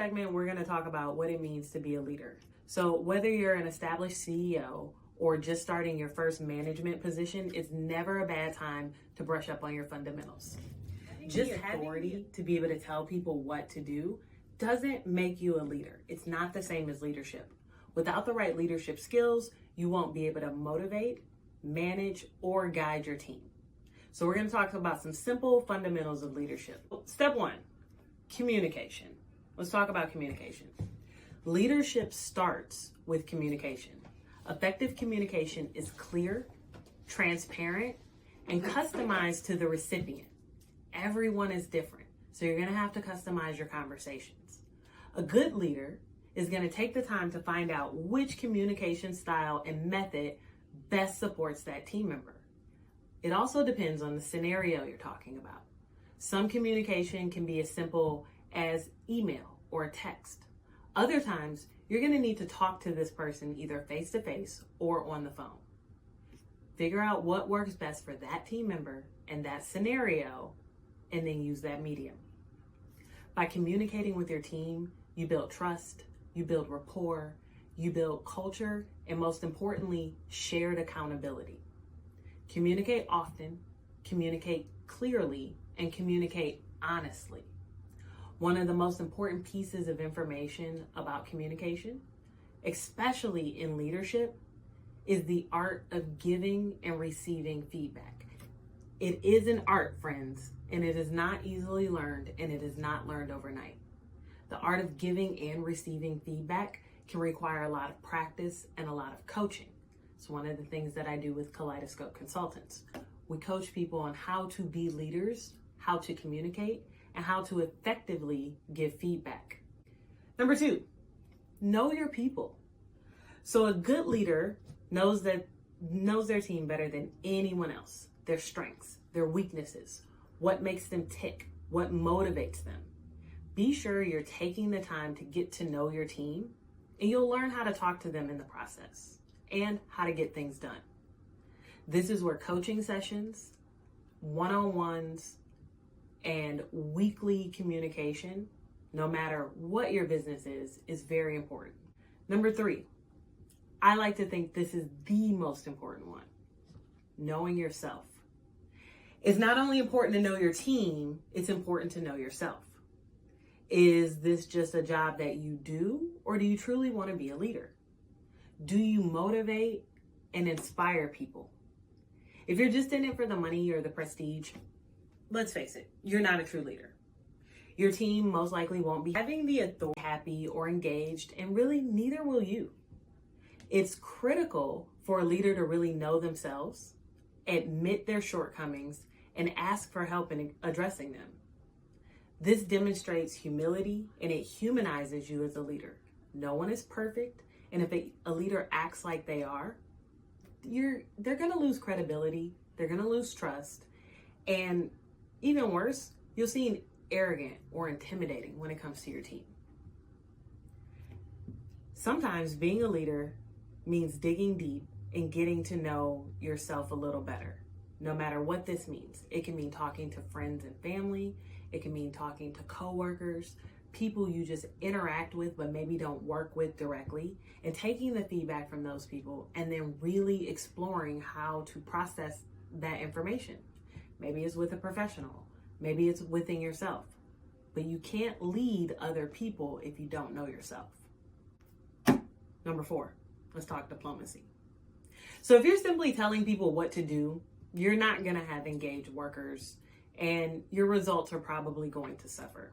segment, we're going to talk about what it means to be a leader. So whether you're an established CEO or just starting your first management position, it's never a bad time to brush up on your fundamentals. Just authority to be able to tell people what to do doesn't make you a leader. It's not the same as leadership. Without the right leadership skills, you won't be able to motivate, manage, or guide your team. So we're going to talk about some simple fundamentals of leadership. Step one, communication. Let's talk about communication. Leadership starts with communication. Effective communication is clear, transparent, and customized to the recipient. Everyone is different, so you're going to have to customize your conversations. A good leader is going to take the time to find out which communication style and method best supports that team member. It also depends on the scenario you're talking about. Some communication can be as simple as email or a text. Other times, you're going to need to talk to this person either face-to-face or on the phone. Figure out what works best for that team member and that scenario, and then use that medium. By communicating with your team, you build trust, you build rapport, you build culture, and most importantly, shared accountability. Communicate often, communicate clearly, and communicate honestly. One of the most important pieces of information about communication, especially in leadership, is the art of giving and receiving feedback. It is an art, friends, and it is not easily learned, and it is not learned overnight. The art of giving and receiving feedback can require a lot of practice and a lot of coaching. It's one of the things that I do with Kaleidoscope Consultants. We coach people on how to be leaders, how to communicate, and how to effectively give feedback. Number two, know your people. So a good leader knows their team better than anyone else, their strengths, their weaknesses, what makes them tick, what motivates them. Be sure you're taking the time to get to know your team, and you'll learn how to talk to them in the process and how to get things done. This is where coaching sessions, one-on-ones, and weekly communication, no matter what your business is very important. Number three, I like to think this is the most important one, knowing yourself. It's not only important to know your team, it's important to know yourself. Is this just a job that you do, or do you truly want to be a leader? Do you motivate and inspire people? If you're just in it for the money or the prestige, let's face it, you're not a true leader. Your team most likely won't be having the authority, happy or engaged, and really neither will you. It's critical for a leader to really know themselves, admit their shortcomings, and ask for help in addressing them. This demonstrates humility and it humanizes you as a leader. No one is perfect, and if a leader acts like they are, they're going to lose credibility, they're going to lose trust, and even worse, you'll seem arrogant or intimidating when it comes to your team. Sometimes being a leader means digging deep and getting to know yourself a little better, no matter what this means. It can mean talking to friends and family. It can mean talking to coworkers, people you just interact with but maybe don't work with directly, and taking the feedback from those people and then really exploring how to process that information. Maybe it's with a professional, maybe it's within yourself, but you can't lead other people if you don't know yourself. Number four, let's talk diplomacy. So if you're simply telling people what to do, you're not going to have engaged workers, and your results are probably going to suffer.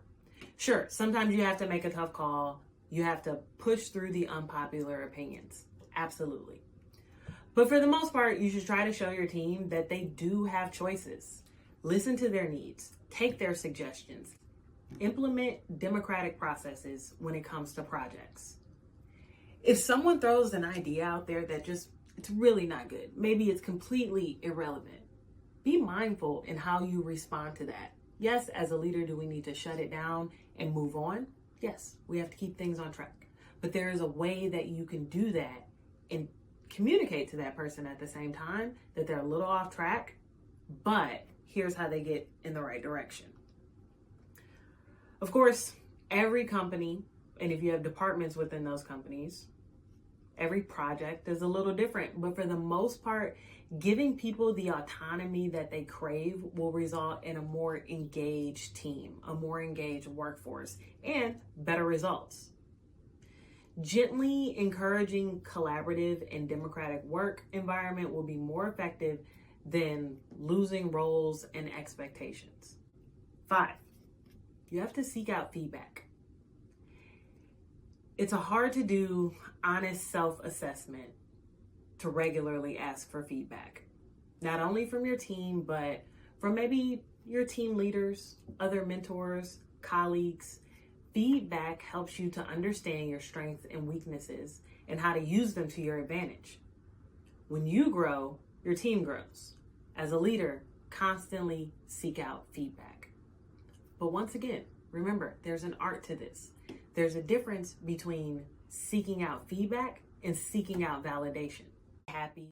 Sure, sometimes you have to make a tough call. You have to push through the unpopular opinions. Absolutely. But for the most part, you should try to show your team that they do have choices. Listen to their needs. Take their suggestions. Implement democratic processes when it comes to projects. If someone throws an idea out there that it's really not good, maybe it's completely irrelevant, be mindful in how you respond to that. Yes, as a leader, do we need to shut it down and move on? Yes, we have to keep things on track. But there is a way that you can do that and communicate to that person at the same time that they're a little off track, but here's how they get in the right direction. Of course, every company And if you have departments within those companies, every project is a little different. But for the most part, giving people the autonomy that they crave will result in a more engaged team, a more engaged workforce, and better results. Gently encouraging collaborative and democratic work environment will be more effective than losing roles and expectations. 5, you have to seek out feedback. It's a hard to do honest self-assessment to regularly ask for feedback, not only from your team, but from maybe your team leaders, other mentors, colleagues. Feedback helps you to understand your strengths and weaknesses and how to use them to your advantage. When you grow, your team grows. As a leader, constantly seek out feedback. But once again, remember, there's an art to this. There's a difference between seeking out feedback and seeking out validation. Happy